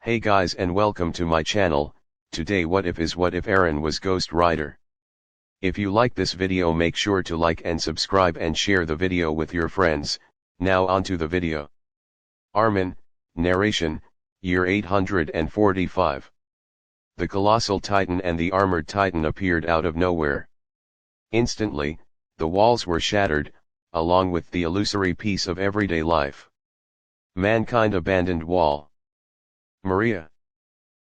Hey guys and welcome to my channel. Today what if Eren was Ghost Rider. If you like this video make sure to like and subscribe and share the video with your friends. Now onto the video. Armin, narration, year 845. The colossal titan and the armored titan appeared out of nowhere. Instantly, the walls were shattered, along with the illusory peace of everyday life. Mankind abandoned wall. Maria.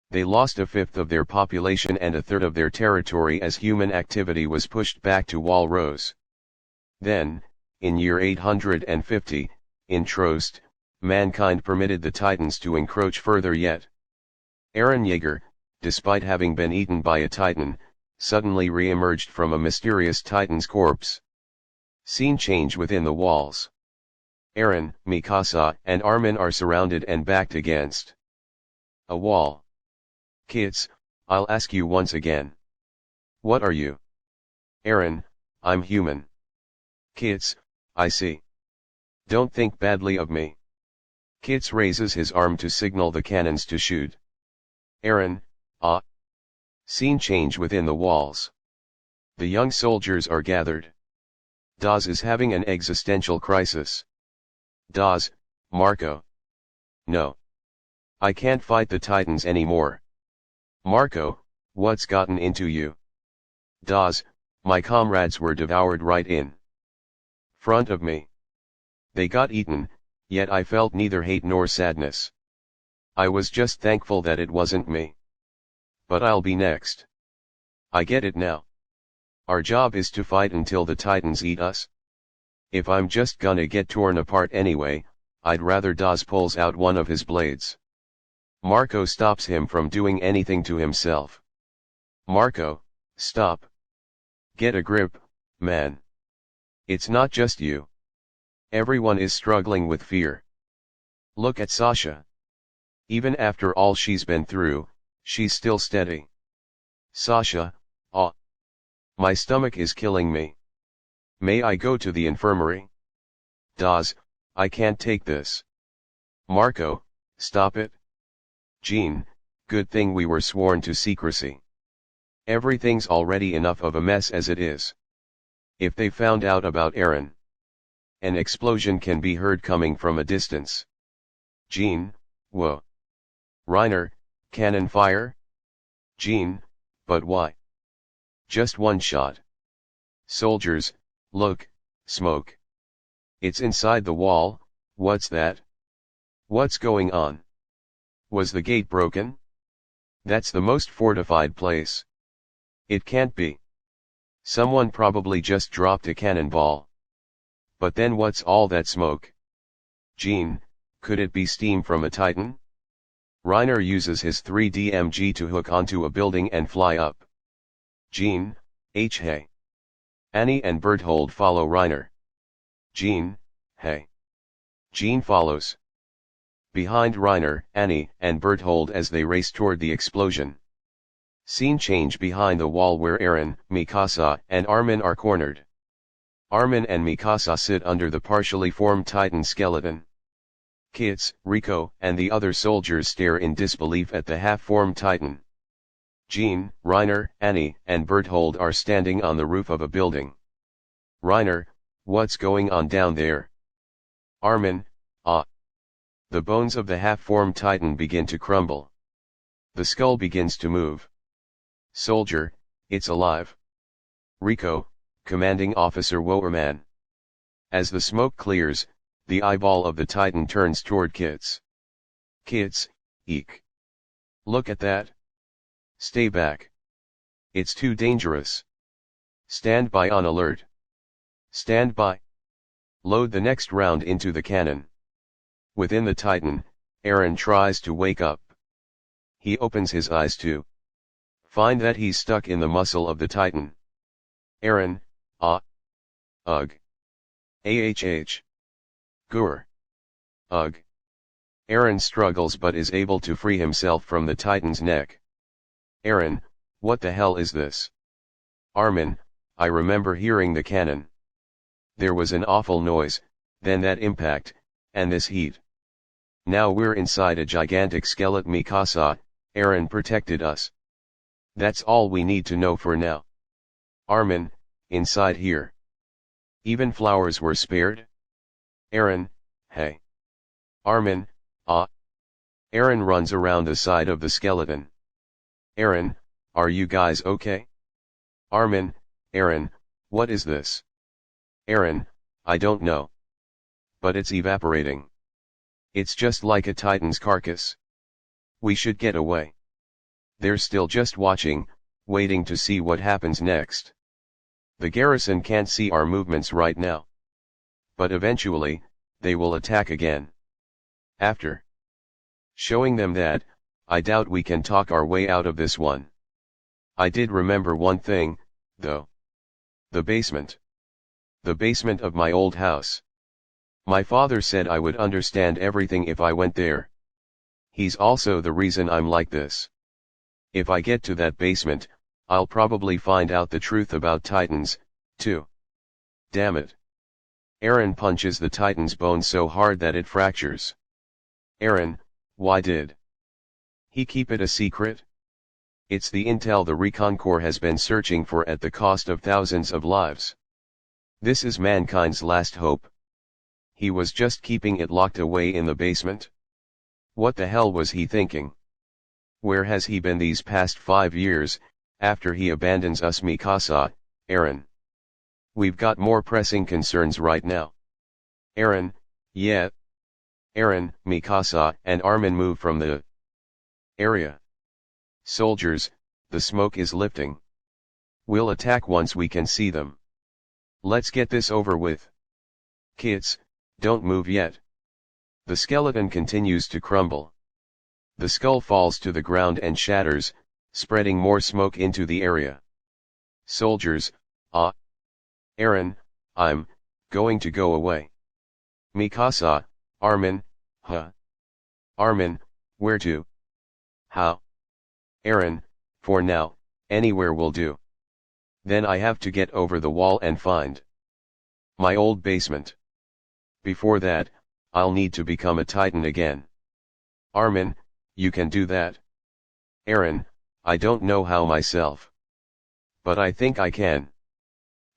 They lost a fifth of their population and a third of their territory as human activity was pushed back to wall rows. Then, in year 850, in Trost, mankind permitted the Titans to encroach further yet. Eren Yeager, despite having been eaten by a Titan, suddenly re-emerged from a mysterious Titan's corpse. Scene change within the walls. Eren, Mikasa, and Armin are surrounded and backed against a wall. Kids, I'll ask you once again. What are you? Eren, I'm human. Kids, I see. Don't think badly of me. Kids raises his arm to signal the cannons to shoot. Eren, ah. Scene change within the walls. The young soldiers are gathered. Daz is having an existential crisis. Daz, Marco. No. I can't fight the Titans anymore. Marco, what's gotten into you? Daz, my comrades were devoured right in front of me. They got eaten, yet I felt neither hate nor sadness. I was just thankful that it wasn't me. But I'll be next. I get it now. Our job is to fight until the Titans eat us. If I'm just gonna get torn apart anyway, I'd rather Daz pulls out one of his blades. Marco stops him from doing anything to himself. Marco, stop. Get a grip, man. It's not just you. Everyone is struggling with fear. Look at Sasha. Even after all she's been through, she's still steady. Sasha, ah. My stomach is killing me. May I go to the infirmary? Daz, I can't take this. Marco, stop it. Jean, good thing we were sworn to secrecy. Everything's already enough of a mess as it is. If they found out about Eren. An explosion can be heard coming from a distance. Jean, whoa. Reiner, cannon fire? Jean, but why? Just one shot. Soldiers, look, smoke. It's inside the wall, what's that? What's going on? Was the gate broken? That's the most fortified place. It can't be. Someone probably just dropped a cannonball. But then what's all that smoke? Jean, could it be steam from a Titan? Reiner uses his 3DMG to hook onto a building and fly up. Jean, hey. Annie and Berthold follow Reiner. Jean, hey. Jean follows behind Reiner, Annie, and Berthold as they race toward the explosion. Scene change behind the wall where Eren, Mikasa, and Armin are cornered. Armin and Mikasa sit under the partially formed Titan skeleton. Kits, Rico, and the other soldiers stare in disbelief at the half-formed Titan. Jean, Reiner, Annie, and Berthold are standing on the roof of a building. Reiner, what's going on down there? Armin, ah. The bones of the half-formed Titan begin to crumble. The skull begins to move. Soldier, it's alive. Rico, commanding officer Woerman. As the smoke clears, the eyeball of the Titan turns toward Kits. Kits, eek. Look at that. Stay back. It's too dangerous. Stand by on alert. Stand by. Load the next round into the cannon. Within the Titan, Eren tries to wake up. He opens his eyes to find that he's stuck in the muscle of the Titan. Eren, ah. Ugh. Ahh. Gur. Ugh. Eren struggles but is able to free himself from the Titan's neck. Eren, what the hell is this? Armin, I remember hearing the cannon. There was an awful noise, then that impact, and this heat. Now we're inside a gigantic skeleton. Mikasa, Eren protected us. That's all we need to know for now. Armin, inside here. Even flowers were spared? Eren, hey. Armin, ah. Eren runs around the side of the skeleton. Eren, are you guys okay? Armin, Eren, what is this? Eren, I don't know. But it's evaporating. It's just like a titan's carcass. We should get away. They're still just watching, waiting to see what happens next. The garrison can't see our movements right now. But eventually, they will attack again. After showing them that, I doubt we can talk our way out of this one. I did remember one thing, though. The basement. The basement of my old house. My father said I would understand everything if I went there. He's also the reason I'm like this. If I get to that basement, I'll probably find out the truth about Titans, too. Damn it. Eren punches the Titan's bone so hard that it fractures. Eren, why did he keep it a secret? It's the intel the Recon Corps has been searching for at the cost of thousands of lives. This is mankind's last hope. He was just keeping it locked away in the basement. What the hell was he thinking? Where has he been these past 5 years, after he abandons us? Mikasa, Eren. We've got more pressing concerns right now. Eren, yeah. Eren, Mikasa, and Armin move from the area. Soldiers, the smoke is lifting. We'll attack once we can see them. Let's get this over with. Kids, don't move yet. The skeleton continues to crumble. The skull falls to the ground and shatters, spreading more smoke into the area. Soldiers, ah. Eren, I'm going to go away. Mikasa, Armin, huh? Armin, where to? How? Eren, for now, anywhere will do. Then I have to get over the wall and find my old basement. Before that, I'll need to become a Titan again. Armin, you can do that. Eren, I don't know how myself. But I think I can.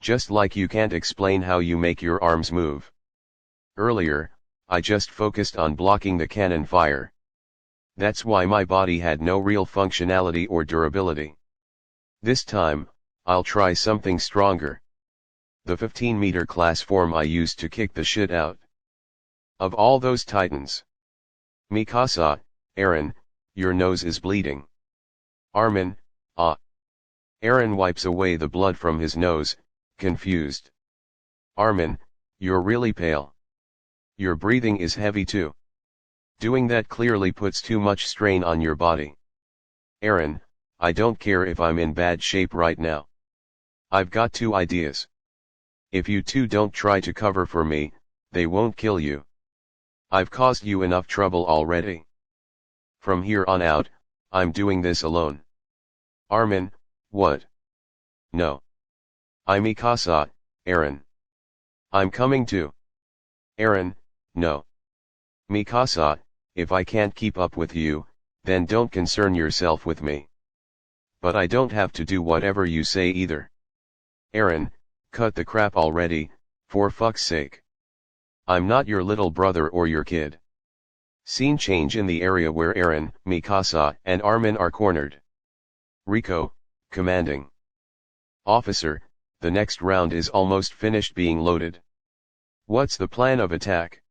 Just like you can't explain how you make your arms move. Earlier, I just focused on blocking the cannon fire. That's why my body had no real functionality or durability. This time, I'll try something stronger. The 15-meter class form I used to kick the shit out of all those Titans. Mikasa, Eren, your nose is bleeding. Armin, ah. Eren wipes away the blood from his nose, confused. Armin, you're really pale. Your breathing is heavy too. Doing that clearly puts too much strain on your body. Eren, I don't care if I'm in bad shape right now. I've got 2 ideas. If you two don't try to cover for me, they won't kill you. I've caused you enough trouble already. From here on out, I'm doing this alone. Armin, what? No. I'm Mikasa, Eren. I'm coming too. Eren, no. Mikasa, if I can't keep up with you, then don't concern yourself with me. But I don't have to do whatever you say either. Eren, cut the crap already, for fuck's sake. I'm not your little brother or your kid. Scene change in the area where Eren, Mikasa, and Armin are cornered. Rico, commanding officer, the next round is almost finished being loaded. What's the plan of attack?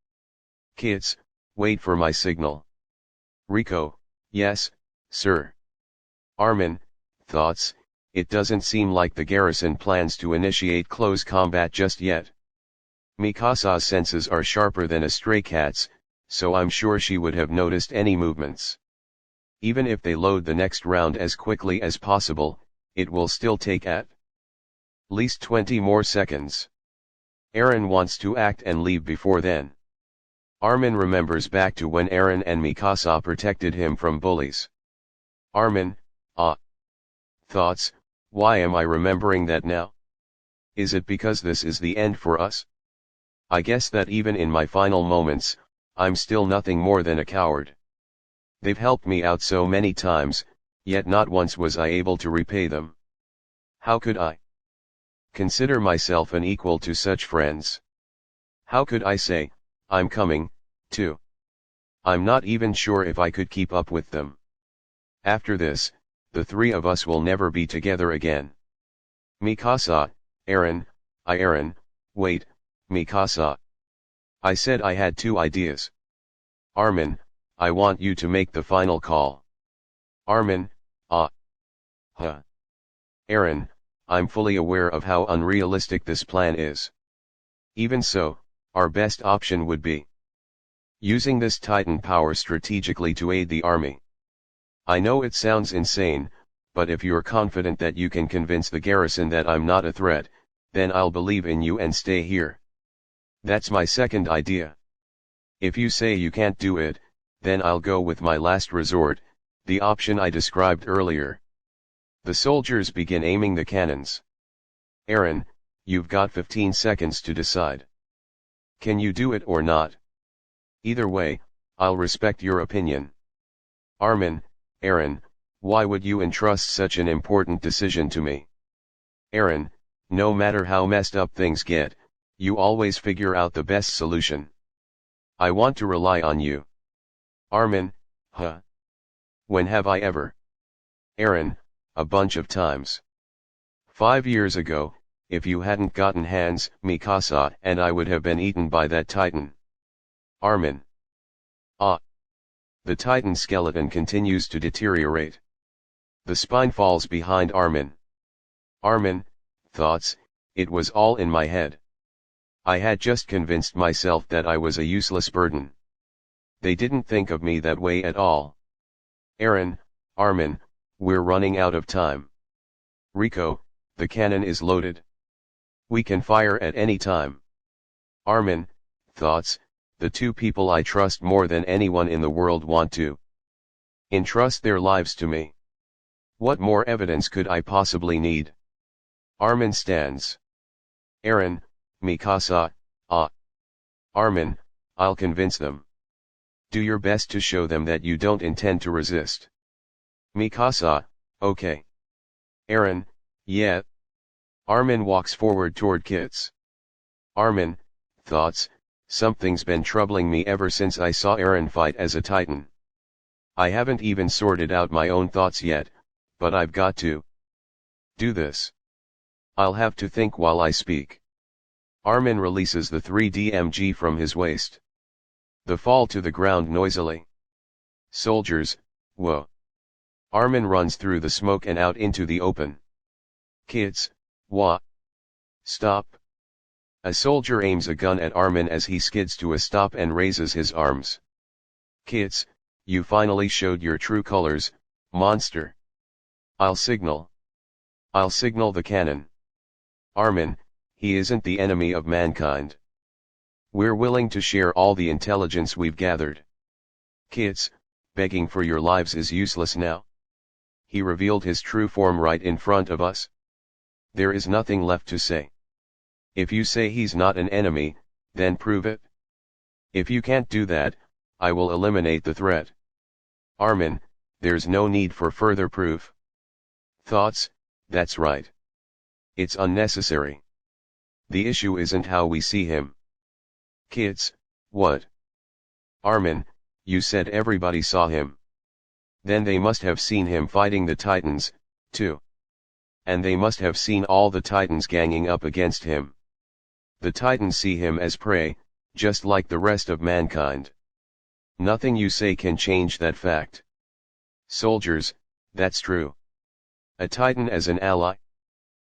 Kids, wait for my signal. Rico, yes, sir. Armin, thoughts? It doesn't seem like the garrison plans to initiate close combat just yet. Mikasa's senses are sharper than a stray cat's, so I'm sure she would have noticed any movements. Even if they load the next round as quickly as possible, it will still take at least 20 more seconds. Eren wants to act and leave before then. Armin remembers back to when Eren and Mikasa protected him from bullies. Armin, ah. Thoughts, why am I remembering that now? Is it because this is the end for us? I guess that even in my final moments, I'm still nothing more than a coward. They've helped me out so many times, yet not once was I able to repay them. How could I consider myself an equal to such friends? How could I say, I'm coming, too? I'm not even sure if I could keep up with them. After this, the three of us will never be together again. Mikasa, Eren, wait, Mikasa. I said I had two ideas. Armin, I want you to make the final call. Armin, huh. Eren, I'm fully aware of how unrealistic this plan is. Even so, our best option would be using this Titan power strategically to aid the army. I know it sounds insane, but if you're confident that you can convince the garrison that I'm not a threat, then I'll believe in you and stay here. That's my second idea. If you say you can't do it, then I'll go with my last resort, the option I described earlier. The soldiers begin aiming the cannons. Eren, you've got 15 seconds to decide. Can you do it or not? Either way, I'll respect your opinion. Armin, Eren, why would you entrust such an important decision to me? Eren, no matter how messed up things get, you always figure out the best solution. I want to rely on you. Armin, when have I ever? Eren, a bunch of times. 5 years ago, if you hadn't gotten hands, Mikasa and I would have been eaten by that Titan. Armin. The Titan skeleton continues to deteriorate. The spine falls behind Armin. Armin, thoughts, it was all in my head. I had just convinced myself that I was a useless burden. They didn't think of me that way at all. Eren, Armin, we're running out of time. Rico, the cannon is loaded. We can fire at any time. Armin, thoughts, the two people I trust more than anyone in the world want to entrust their lives to me. What more evidence could I possibly need? Armin stands. Eren, Mikasa, Armin, I'll convince them. Do your best to show them that you don't intend to resist. Mikasa, okay. Eren, yeah. Armin walks forward toward Kits. Armin, thoughts, something's been troubling me ever since I saw Eren fight as a Titan. I haven't even sorted out my own thoughts yet, but I've got to do this. I'll have to think while I speak. Armin releases the 3DMG from his waist. They fall to the ground noisily. Soldiers, whoa. Armin runs through the smoke and out into the open. Kids, what? Stop. A soldier aims a gun at Armin as he skids to a stop and raises his arms. Kids, you finally showed your true colors, monster. I'll signal the cannon. Armin, he isn't the enemy of mankind. We're willing to share all the intelligence we've gathered. Kids, begging for your lives is useless now. He revealed his true form right in front of us. There is nothing left to say. If you say he's not an enemy, then prove it. If you can't do that, I will eliminate the threat. Armin, there's no need for further proof. Thoughts, that's right. It's unnecessary. The issue isn't how we see him. Kids, what? Armin, you said everybody saw him. Then they must have seen him fighting the Titans, too. And they must have seen all the Titans ganging up against him. The Titans see him as prey, just like the rest of mankind. Nothing you say can change that fact. Soldiers, that's true. A Titan as an ally?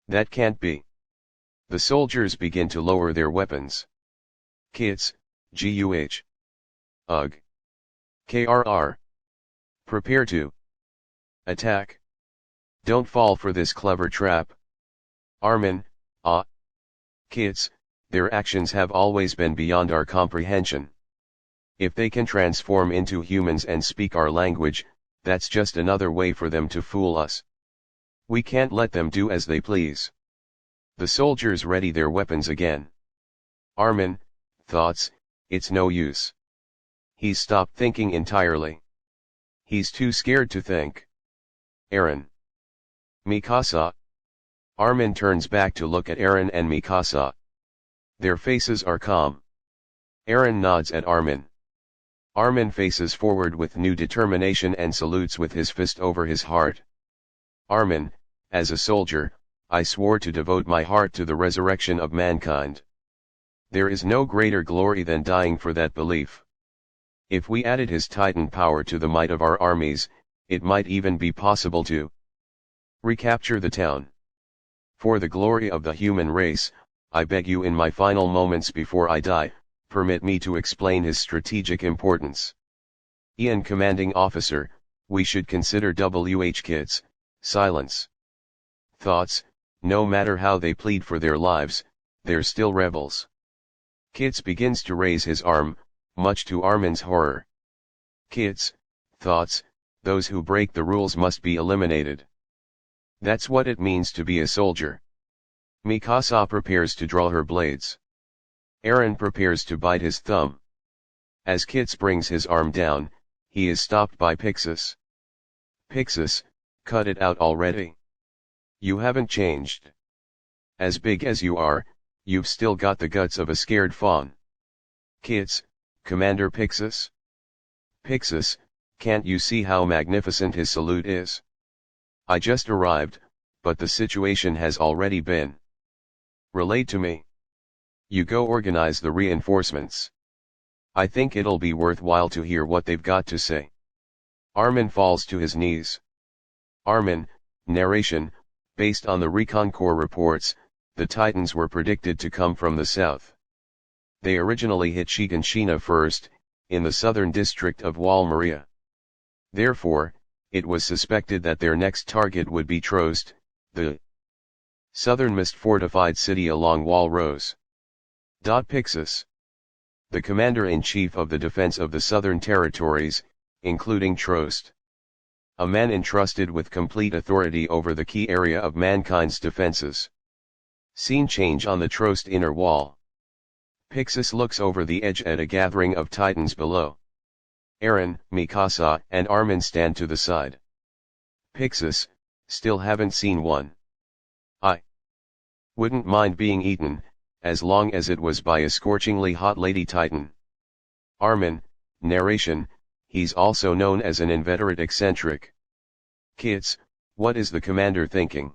That can't be. The soldiers begin to lower their weapons. Kits, GUH. UG. KRR. Prepare to attack. Don't fall for this clever trap. Armin, Kits, their actions have always been beyond our comprehension. If they can transform into humans and speak our language, that's just another way for them to fool us. We can't let them do as they please. The soldiers ready their weapons again. Armin, thoughts, it's no use. He's stopped thinking entirely. He's too scared to think. Eren. Mikasa. Armin turns back to look at Eren and Mikasa. Their faces are calm. Eren nods at Armin. Armin faces forward with new determination and salutes with his fist over his heart. Armin, as a soldier, I swore to devote my heart to the resurrection of mankind. There is no greater glory than dying for that belief. If we added his titan power to the might of our armies, it might even be possible to recapture the town. For the glory of the human race, I beg you in my final moments before I die, permit me to explain his strategic importance. Ian Commanding Officer, we should consider kids, silence. Thoughts, no matter how they plead for their lives, they're still rebels. Kids begins to raise his arm, much to Armin's horror. Kids, thoughts, those who break the rules must be eliminated. That's what it means to be a soldier. Mikasa prepares to draw her blades. Eren prepares to bite his thumb. As Kits brings his arm down, he is stopped by Pixis. Pixis, cut it out already. You haven't changed. As big as you are, you've still got the guts of a scared fawn. Kits, Commander Pixis. Pixis, can't you see how magnificent his salute is? I just arrived, but the situation has already been relayed to me. You go organize the reinforcements. I think it'll be worthwhile to hear what they've got to say. Armin falls to his knees. Armin, narration, based on the Recon Corps reports, the Titans were predicted to come from the south. They originally hit Shiganshina first, in the southern district of Wal Maria. Therefore, it was suspected that their next target would be Trost, the southernmost fortified city along Wal Rose. Pixis. The commander-in-chief of the defense of the southern territories, including Trost. A man entrusted with complete authority over the key area of mankind's defenses. Scene change on the Trost inner wall. Pixis looks over the edge at a gathering of Titans below. Eren, Mikasa, and Armin stand to the side. Pixis, still haven't seen one. I wouldn't mind being eaten, as long as it was by a scorchingly hot lady Titan. Armin, narration, he's also known as an inveterate eccentric. Kits, what is the commander thinking?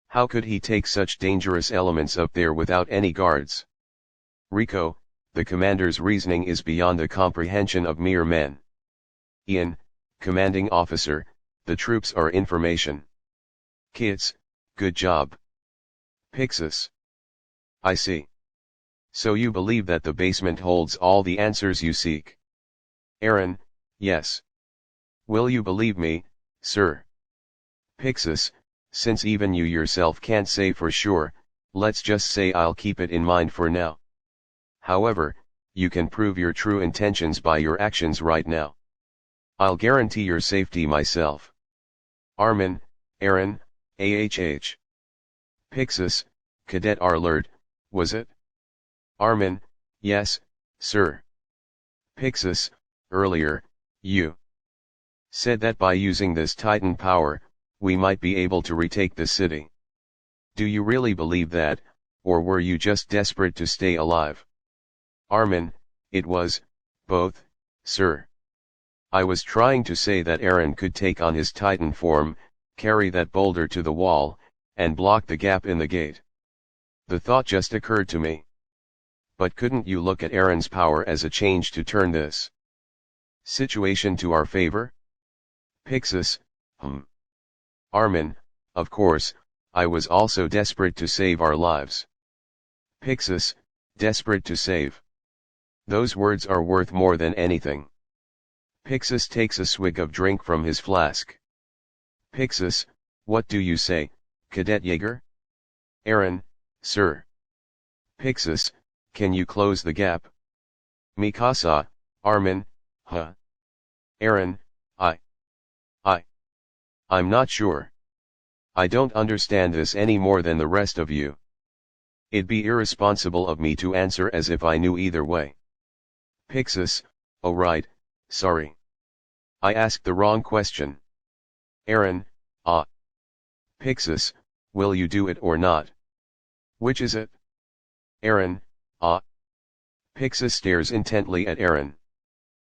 How could he take such dangerous elements up there without any guards? Rico, the commander's reasoning is beyond the comprehension of mere men. Ian, commanding officer, the troops are information. Kits, good job. Pixis. I see. So you believe that the basement holds all the answers you seek? Eren, yes. Will you believe me, sir? Pixis, since even you yourself can't say for sure, let's just say I'll keep it in mind for now. However, you can prove your true intentions by your actions right now. I'll guarantee your safety myself. Armin, Eren, AHH. Pixis, Cadet Arlert, was it? Armin, yes, sir. Pixis, earlier, you said that by using this Titan power, we might be able to retake the city. Do you really believe that, or were you just desperate to stay alive? Armin, it was both, sir. I was trying to say that Eren could take on his Titan form, carry that boulder to the wall, and block the gap in the gate. The thought just occurred to me. But couldn't you look at Eren's power as a change to turn this situation to our favor? Pixis, Armin, of course, I was also desperate to save our lives. Pixis, desperate to save. Those words are worth more than anything. Pixis takes a swig of drink from his flask. Pixis, what do you say, Cadet Jaeger? Eren, sir. Pixis, can you close the gap? Mikasa, Armin, huh? Eren, I'm not sure. I don't understand this any more than the rest of you. It'd be irresponsible of me to answer as if I knew either way. Pixis, Oh right, sorry. I asked the wrong question. Eren, ah. Pixis, will you do it or not? Which is it? Eren, ah. Pixis stares intently at Eren.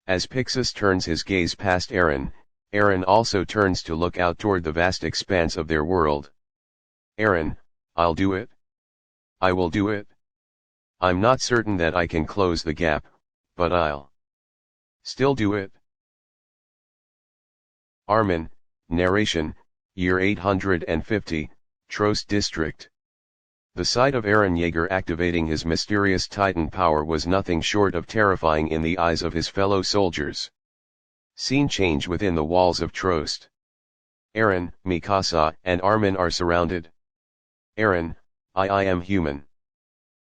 As Pixis turns his gaze past Eren, Eren also turns to look out toward the vast expanse of their world. Eren, I'll do it. I will do it. I'm not certain that I can close the gap, but I'll still do it. Armin, narration, year 850, Trost district. The sight of Eren Yeager activating his mysterious Titan power was nothing short of terrifying in the eyes of his fellow soldiers. Scene change within the walls of Trost. Eren, Mikasa, and Armin are surrounded. Eren, I am human.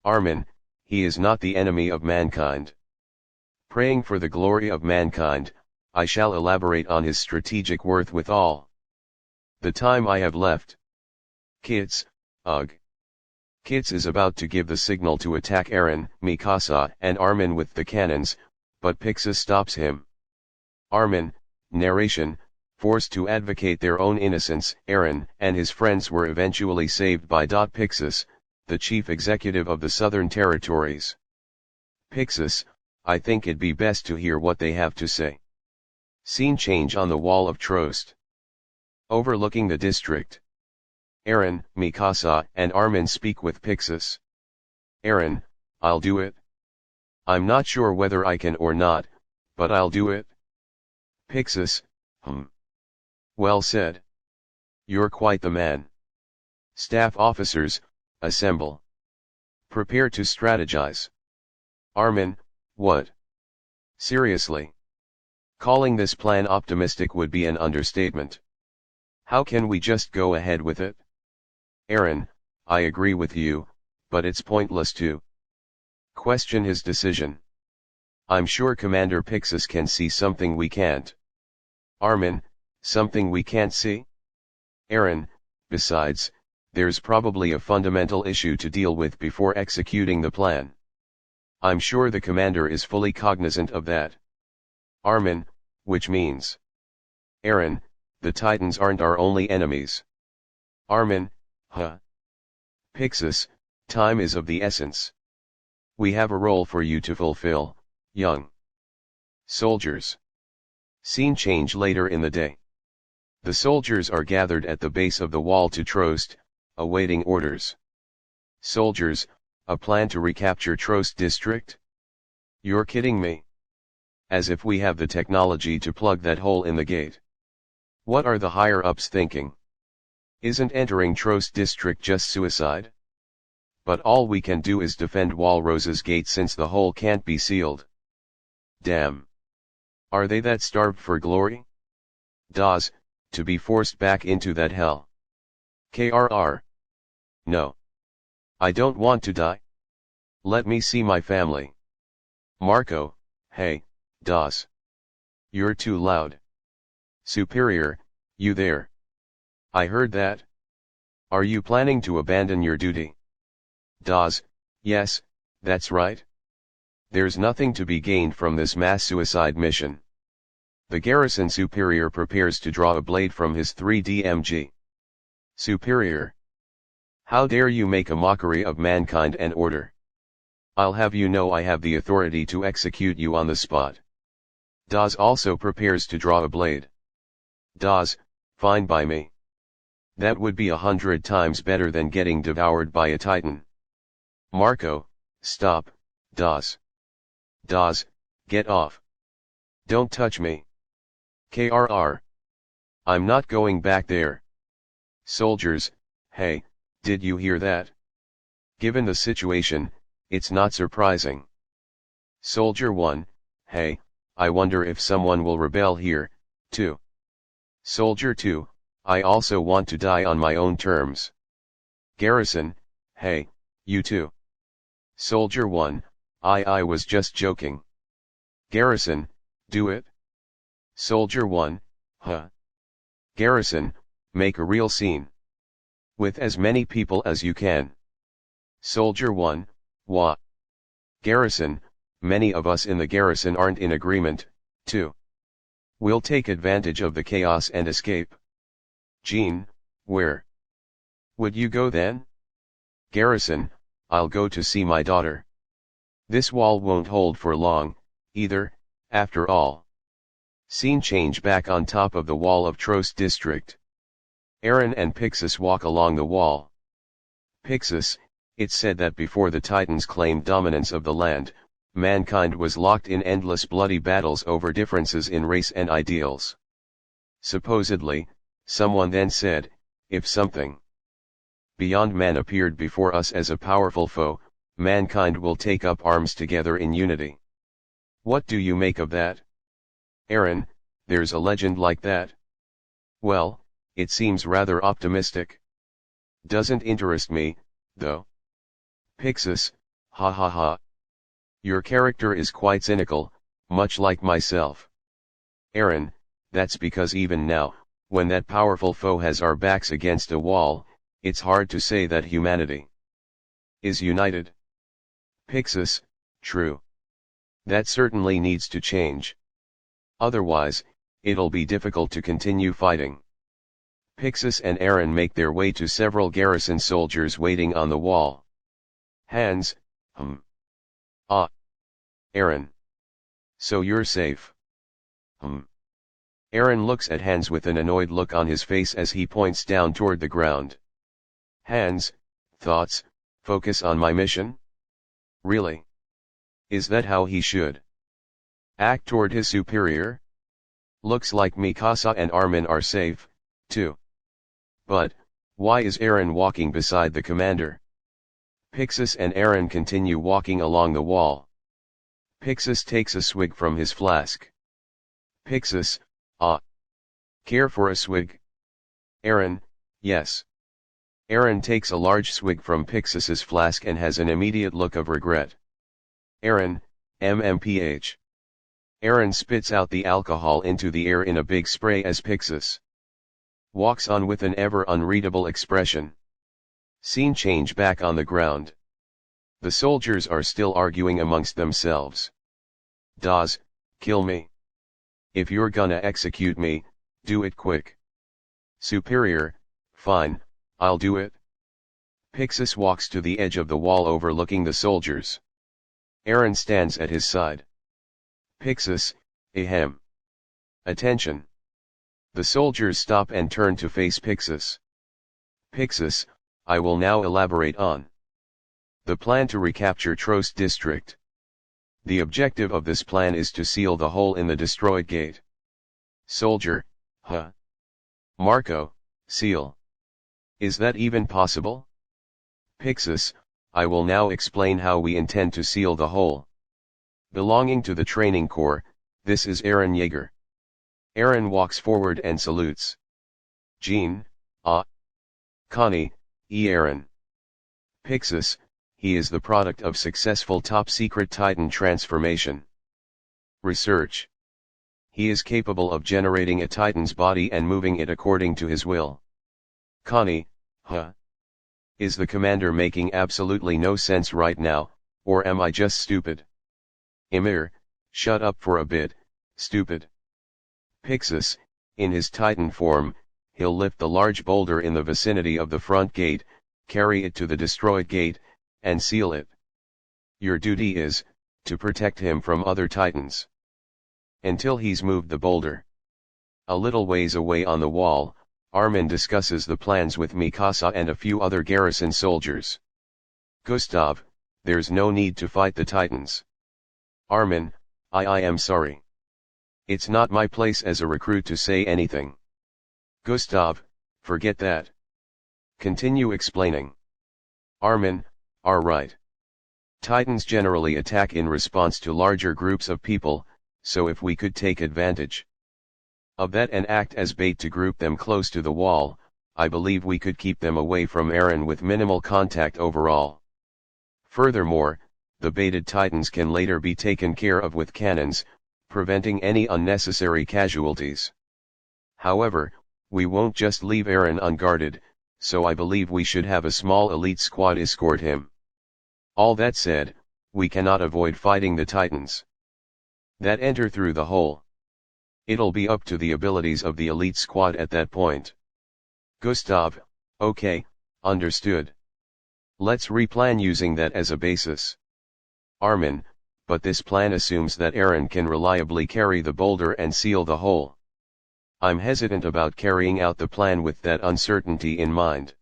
Armin, he is not the enemy of mankind. Praying for the glory of mankind, I shall elaborate on his strategic worth with all the time I have left. Kids, ugh. Kids is about to give the signal to attack Eren, Mikasa, and Armin with the cannons, but Pixis stops him. Armin, narration, forced to advocate their own innocence, Eren and his friends were eventually saved by Pixis, the chief executive of the Southern Territories. Pixis, I think it'd be best to hear what they have to say. Scene change on the wall of Trost. Overlooking the district. Eren, Mikasa, and Armin speak with Pixis. Eren, I'll do it. I'm not sure whether I can or not, but I'll do it. Pixis, Well said. You're quite the man. Staff officers, assemble. Prepare to strategize. Armin, what? Seriously? Calling this plan optimistic would be an understatement. How can we just go ahead with it? Eren, I agree with you, but it's pointless to question his decision. I'm sure Commander Pixis can see something we can't. Armin, something we can't see? Eren, besides, there's probably a fundamental issue to deal with before executing the plan. I'm sure the commander is fully cognizant of that. Armin, which means? Eren, the Titans aren't our only enemies. Armin, huh? Pixis, time is of the essence. We have a role for you to fulfill, young soldiers. Scene change later in the day. The soldiers are gathered at the base of the wall to Trost, awaiting orders. Soldiers, a plan to recapture Trost district? You're kidding me. As if we have the technology to plug that hole in the gate. What are the higher-ups thinking? Isn't entering Trost district just suicide? But all we can do is defend Walrose's gate since the hole can't be sealed. Damn. Are they that starved for glory? Dawes, to be forced back into that hell. KRR. No. I don't want to die. Let me see my family. Marco, hey, Dawes. You're too loud. Superior, you there? I heard that. Are you planning to abandon your duty? Dawes, yes, that's right. There's nothing to be gained from this mass suicide mission. The garrison superior prepares to draw a blade from his 3D MG. Superior. How dare you make a mockery of mankind and order? I'll have you know I have the authority to execute you on the spot. Dawes also prepares to draw a blade. Dawes, fine by me. That would be 100 times better than getting devoured by a Titan. Marco, stop, Dawes. Dawes, get off. Don't touch me. KRR. I'm not going back there. Soldiers, hey, did you hear that? Given the situation, it's not surprising. Soldier 1, hey, I wonder if someone will rebel here, too. Soldier 2, I also want to die on my own terms. Garrison, hey, you too. Soldier 1, I was just joking. Garrison, do it. Soldier 1, huh? Garrison, make a real scene. With as many people as you can. Soldier 1, wah. Garrison, many of us in the garrison aren't in agreement, too. We'll take advantage of the chaos and escape. Jean, where would you go then? Garrison, I'll go to see my daughter. This wall won't hold for long, either, after all. Scene change back on top of the wall of Trost district. Eren and Pixis walk along the wall. Pixis, it's said that before the Titans claimed dominance of the land, mankind was locked in endless bloody battles over differences in race and ideals. Supposedly, someone then said, if something beyond man appeared before us as a powerful foe, mankind will take up arms together in unity. What do you make of that? Eren, there's a legend like that. Well, it seems rather optimistic. Doesn't interest me, though. Pixis, ha ha ha. Your character is quite cynical, much like myself. Eren, that's because even now, when that powerful foe has our backs against a wall, it's hard to say that humanity is united. Pixis, true. That certainly needs to change. Otherwise, it'll be difficult to continue fighting. Pixis and Eren make their way to several garrison soldiers waiting on the wall. Hans, Ah. Eren. So you're safe. Eren looks at Hans with an annoyed look on his face as he points down toward the ground. Hans, thoughts, focus on my mission? Really? Is that how he should act toward his superior? Looks like Mikasa and Armin are safe, too. But, why is Eren walking beside the commander? Pixis and Eren continue walking along the wall. Pixis takes a swig from his flask. Pixis, care for a swig? Eren, yes. Eren takes a large swig from Pixis's flask and has an immediate look of regret. Eren, MMPH. Eren spits out the alcohol into the air in a big spray as Pixis walks on with an ever unreadable expression. Scene change back on the ground. The soldiers are still arguing amongst themselves. Dawes, kill me. If you're gonna execute me, do it quick. Superior, fine, I'll do it. Pixis walks to the edge of the wall overlooking the soldiers. Eren stands at his side. Pixis, ahem. Attention. The soldiers stop and turn to face Pixis. Pixis, I will now elaborate on the plan to recapture Trost district. The objective of this plan is to seal the hole in the destroyed gate. Soldier, huh? Marco, seal. Is that even possible? Pixis, I will now explain how we intend to seal the hole. Belonging to the training corps, this is Eren Yeager. Eren walks forward and salutes. Jean, Connie, Eren. Pixis, he is the product of successful top-secret Titan transformation research. He is capable of generating a Titan's body and moving it according to his will. Connie, huh? Is the commander making absolutely no sense right now, or am I just stupid? Ymir, shut up for a bit, stupid. Pixis, in his Titan form, he'll lift the large boulder in the vicinity of the front gate, carry it to the destroyed gate, and seal it. Your duty is, to protect him from other Titans. Until he's moved the boulder. A little ways away on the wall, Armin discusses the plans with Mikasa and a few other garrison soldiers. Gustav, there's no need to fight the Titans. Armin, I am sorry. It's not my place as a recruit to say anything. Gustav, forget that. Continue explaining. Armin, right. Titans generally attack in response to larger groups of people, so if we could take advantage of that and act as bait to group them close to the wall, I believe we could keep them away from Eren with minimal contact overall. Furthermore, the baited Titans can later be taken care of with cannons, preventing any unnecessary casualties. However, we won't just leave Eren unguarded, so I believe we should have a small elite squad escort him. All that said, we cannot avoid fighting the Titans that enter through the hole. It'll be up to the abilities of the elite squad at that point. Gustav, okay, understood. Let's replan using that as a basis. Armin, but this plan assumes that Eren can reliably carry the boulder and seal the hole. I'm hesitant about carrying out the plan with that uncertainty in mind.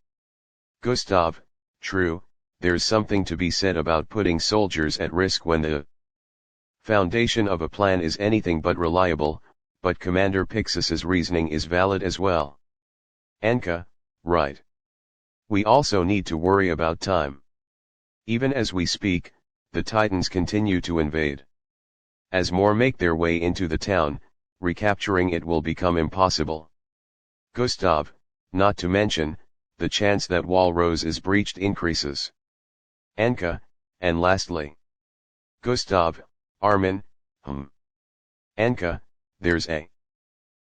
Gustav, true, there's something to be said about putting soldiers at risk when the foundation of a plan is anything but reliable, but Commander Pixis's reasoning is valid as well. Anka, right. We also need to worry about time. Even as we speak, the Titans continue to invade. As more make their way into the town, recapturing it will become impossible. Gustav, not to mention, the chance that Walrose is breached increases. Anka, and lastly. Gustav, Armin, Anka, there's a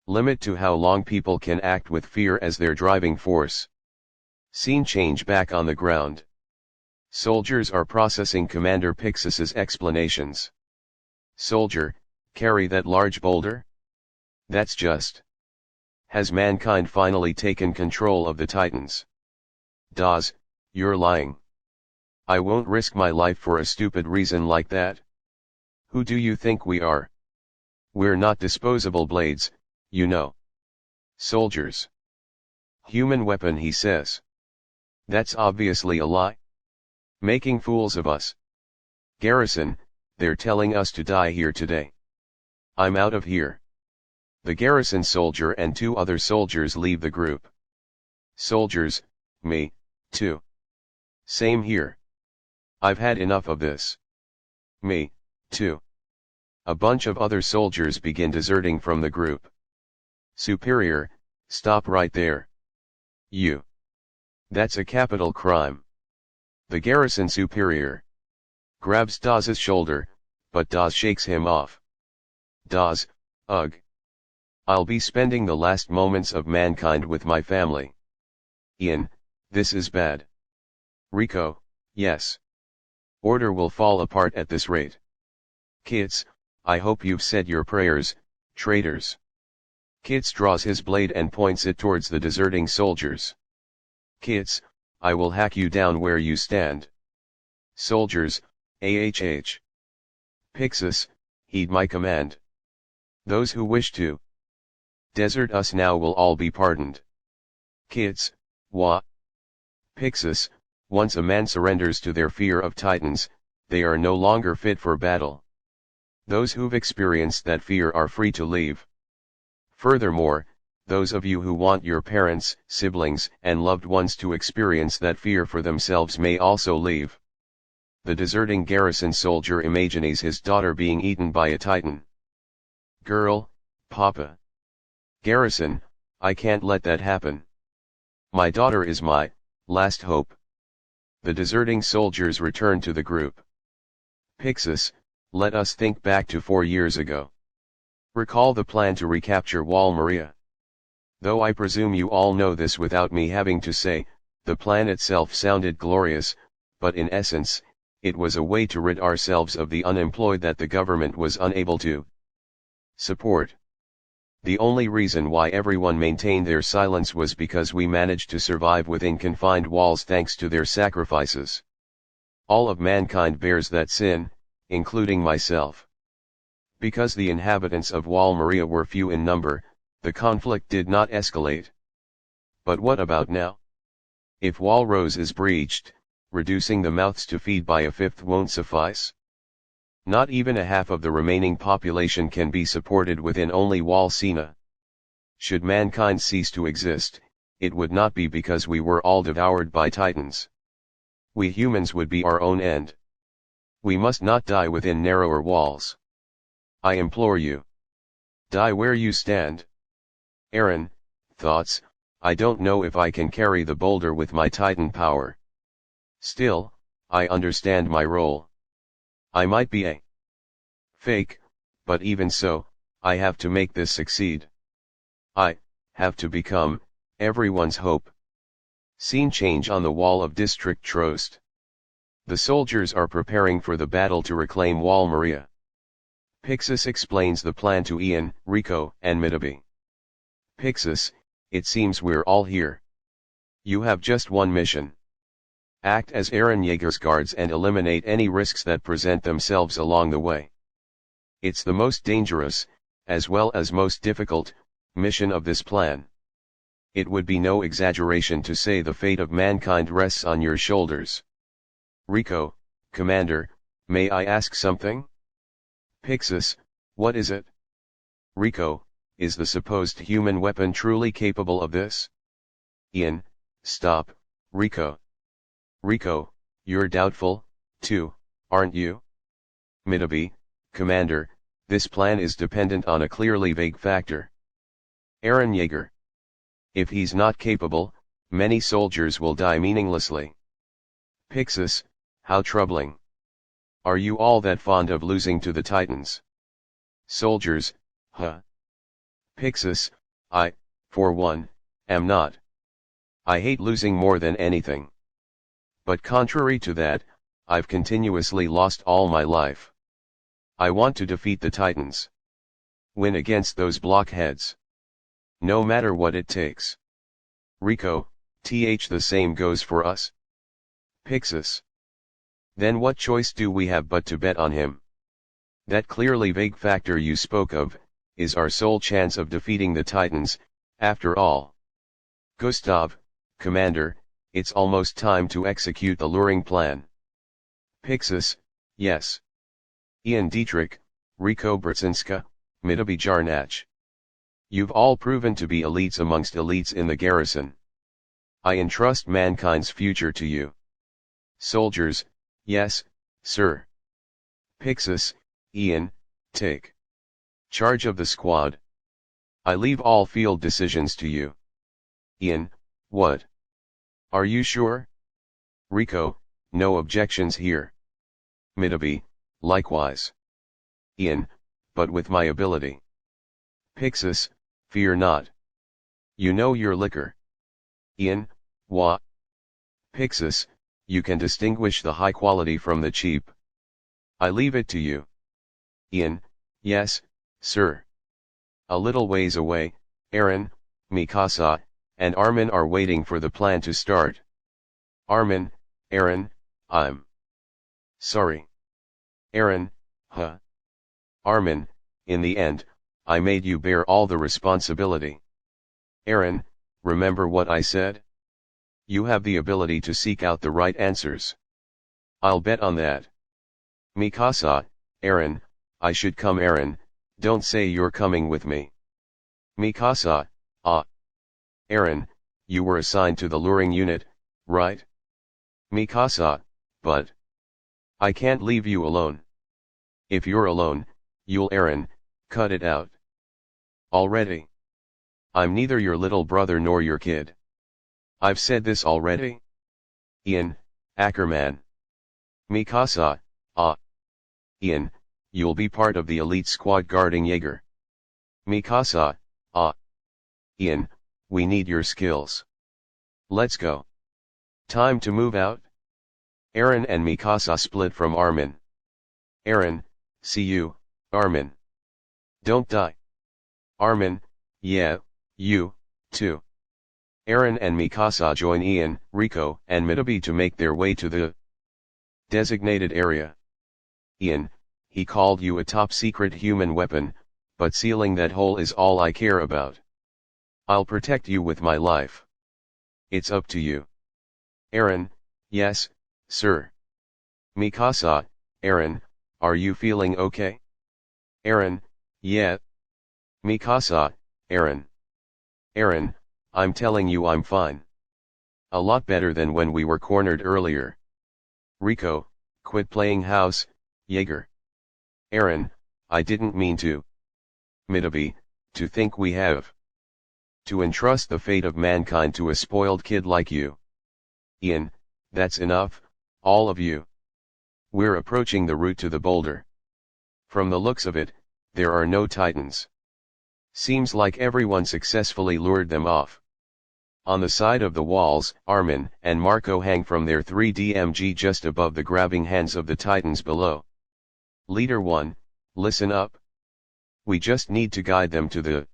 limit to how long people can act with fear as their driving force. Scene change back on the ground. Soldiers are processing Commander Pixis's explanations. Soldier, carry that large boulder? That's just. Has mankind finally taken control of the Titans? Dawes, you're lying. I won't risk my life for a stupid reason like that. Who do you think we are? We're not disposable blades, you know. Soldiers. Human weapon, he says. That's obviously a lie. Making fools of us. Garrison, they're telling us to die here today. I'm out of here. The garrison soldier and 2 other soldiers leave the group. Soldiers, me, too. Same here. I've had enough of this. Me, too. A bunch of other soldiers begin deserting from the group. Superior, stop right there. You. That's a capital crime. The garrison superior grabs Dawes's shoulder, but Dawes shakes him off. Dawes, ugh. I'll be spending the last moments of mankind with my family. Ian, this is bad. Rico, yes. Order will fall apart at this rate. Kits, I hope you've said your prayers, traitors. Kits draws his blade and points it towards the deserting soldiers. Kits, I will hack you down where you stand. Soldiers, AHH. Pixis, heed my command. Those who wish to desert us now will all be pardoned. Kits, wah. Pixis, once a man surrenders to their fear of Titans, they are no longer fit for battle. Those who've experienced that fear are free to leave. Furthermore, those of you who want your parents, siblings, and loved ones to experience that fear for themselves may also leave. The deserting garrison soldier imagines his daughter being eaten by a Titan. Girl, Papa. Garrison, I can't let that happen. My daughter is my last hope. The deserting soldiers return to the group. Pixis, let us think back to 4 years ago. Recall the plan to recapture Wall Maria. Though I presume you all know this without me having to say, the plan itself sounded glorious, but in essence, it was a way to rid ourselves of the unemployed that the government was unable to support. The only reason why everyone maintained their silence was because we managed to survive within confined walls thanks to their sacrifices. All of mankind bears that sin, including myself. Because the inhabitants of Wall Maria were few in number, the conflict did not escalate. But what about now? If Walrose is breached, reducing the mouths to feed by a fifth won't suffice. Not even a half of the remaining population can be supported within only Wall Sina. Should mankind cease to exist, it would not be because we were all devoured by Titans. We humans would be our own end. We must not die within narrower walls. I implore you. Die where you stand. Eren, thoughts, I don't know if I can carry the boulder with my Titan power. Still, I understand my role. I might be a fake, but even so, I have to make this succeed. I have to become everyone's hope. Scene change on the wall of District Trost. The soldiers are preparing for the battle to reclaim Wall Maria. Pixis explains the plan to Ian, Rico, and Mitabi. Pixis, it seems we're all here. You have just one mission. Act as Eren Yeager's guards and eliminate any risks that present themselves along the way. It's the most dangerous, as well as most difficult, mission of this plan. It would be no exaggeration to say the fate of mankind rests on your shoulders. Rico, Commander, may I ask something? Pixis, what is it? Rico, is the supposed human weapon truly capable of this? Ian, stop, Rico. Rico, you're doubtful, too, aren't you? Mitabi, Commander, this plan is dependent on a clearly vague factor. Eren Yeager. If he's not capable, many soldiers will die meaninglessly. Pixis, how troubling. Are you all that fond of losing to the Titans? Soldiers, huh? Pixis, I, for one, am not. I hate losing more than anything. But contrary to that, I've continuously lost all my life. I want to defeat the Titans. Win against those blockheads. No matter what it takes. Rico, the same goes for us. Pixis. Then what choice do we have but to bet on him? That clearly vague factor you spoke of, is our sole chance of defeating the Titans, after all. Gustav, Commander, it's almost time to execute the luring plan. Pixis, yes. Ian Dietrich, Rico Brzezinska, Mitabi Jarnach. You've all proven to be elites amongst elites in the garrison. I entrust mankind's future to you. Soldiers, yes, sir. Pixis, Ian, take charge of the squad. I leave all field decisions to you. Ian, what? Are you sure? Rico, no objections here. Mitabi, likewise. Ian, but with my ability. Pixis, fear not. You know your liquor. Ian, what? Pixis, you can distinguish the high quality from the cheap. I leave it to you. Ian, yes, sir. A little ways away, Eren, Mikasa, and Armin are waiting for the plan to start. Armin, Eren, I'm sorry. Eren, huh? Armin, in the end, I made you bear all the responsibility. Eren, remember what I said? You have the ability to seek out the right answers. I'll bet on that. Mikasa, Eren, I should come. Eren, don't say you're coming with me. Mikasa, ah. Eren, you were assigned to the luring unit, right? Mikasa, but I can't leave you alone. If you're alone, you'll Eren, cut it out. Already. I'm neither your little brother nor your kid. I've said this already. Ian, Ackerman. Mikasa, ah. Ian, you'll be part of the elite squad guarding Yeager. Mikasa, ah. Ian, we need your skills. Let's go. Time to move out? Eren and Mikasa split from Armin. Eren, see you, Armin. Don't die. Armin, yeah, you, too. Eren and Mikasa join Ian, Rico, and Mitabi to make their way to the designated area. Ian, he called you a top-secret human weapon, but sealing that hole is all I care about. I'll protect you with my life. It's up to you. Eren, yes, sir. Mikasa, Eren, are you feeling okay? Eren, yeah. Mikasa, Eren. Eren, I'm telling you I'm fine. A lot better than when we were cornered earlier. Rico, quit playing house, Yeager. Eren, I didn't mean to. Mitabi, to think we have to entrust the fate of mankind to a spoiled kid like you. Ian, that's enough, all of you. We're approaching the route to the boulder. From the looks of it, there are no Titans. Seems like everyone successfully lured them off. On the side of the walls, Armin and Marco hang from their 3DMG just above the grabbing hands of the titans below. Leader 1, listen up. We just need to guide them to the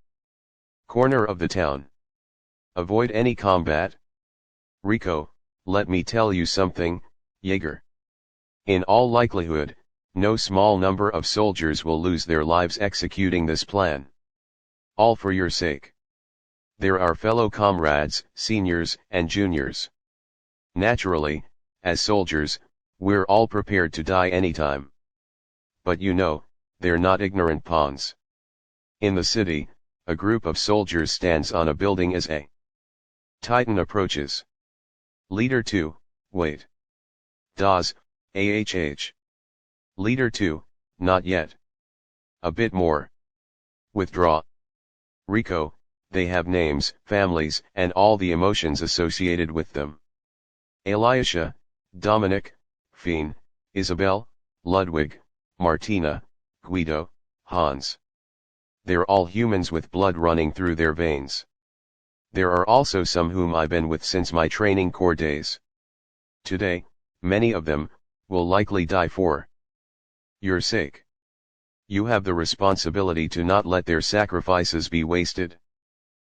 corner of the town. Avoid any combat. Rico, let me tell you something, Jaeger. In all likelihood, no small number of soldiers will lose their lives executing this plan. All for your sake. There are fellow comrades, seniors and juniors. Naturally, as soldiers, we're all prepared to die anytime. But you know, they're not ignorant pawns. In the city, a group of soldiers stands on a building as a Titan approaches. Leader 2, wait. Dawes, AHH. Leader 2, not yet. A bit more. Withdraw. Rico, they have names, families, and all the emotions associated with them. Elisha, Dominic, Fien, Isabel, Ludwig, Martina, Guido, Hans. They're all humans with blood running through their veins. There are also some whom I've been with since my training corps days. Today, many of them, will likely die for your sake. You have the responsibility to not let their sacrifices be wasted.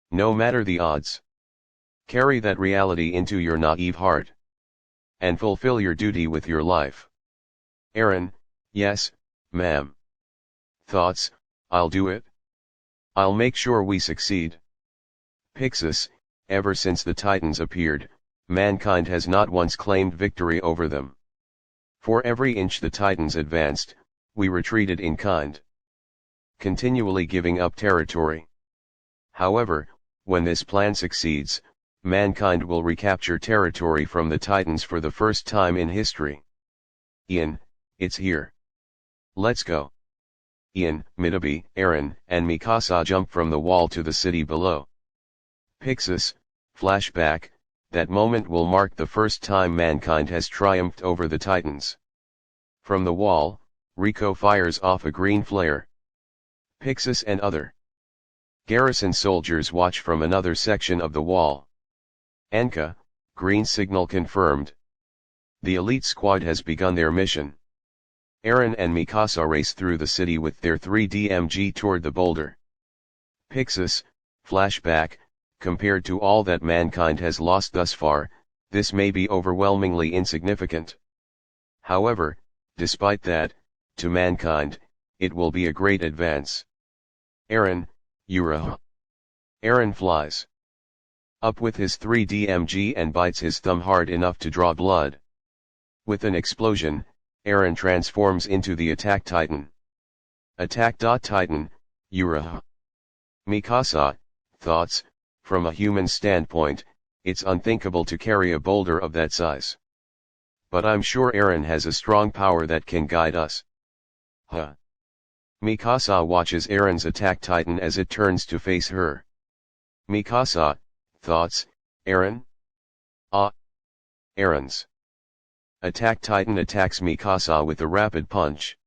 No matter the odds. Carry that reality into your naive heart. And fulfill your duty with your life. Eren, yes, ma'am. Thoughts, I'll do it. I'll make sure we succeed. Pixis, ever since the Titans appeared, mankind has not once claimed victory over them. For every inch the Titans advanced, we retreated in kind. Continually giving up territory. However, when this plan succeeds, mankind will recapture territory from the Titans for the first time in history. Ian, it's here. Let's go. Ian, Mitabi, Eren, and Mikasa jump from the wall to the city below. Pixis, flashback, that moment will mark the first time mankind has triumphed over the Titans. From the wall, Rico fires off a green flare. Pixis and other garrison soldiers watch from another section of the wall. Anka, green signal confirmed. The elite squad has begun their mission. Eren and Mikasa race through the city with their 3DMG toward the boulder. Pixis, flashback, compared to all that mankind has lost thus far, this may be overwhelmingly insignificant. However, despite that, to mankind, it will be a great advance. Eren, Yura. Eren flies up with his 3DMG and bites his thumb hard enough to draw blood. With an explosion, Eren transforms into the Attack Titan. Attack Titan, Yura. Mikasa, thoughts, from a human standpoint, it's unthinkable to carry a boulder of that size. But I'm sure Eren has a strong power that can guide us. Huh. Mikasa watches Eren's Attack Titan as it turns to face her. Mikasa, thoughts, Eren? Eren's Attack Titan attacks Mikasa with a rapid punch.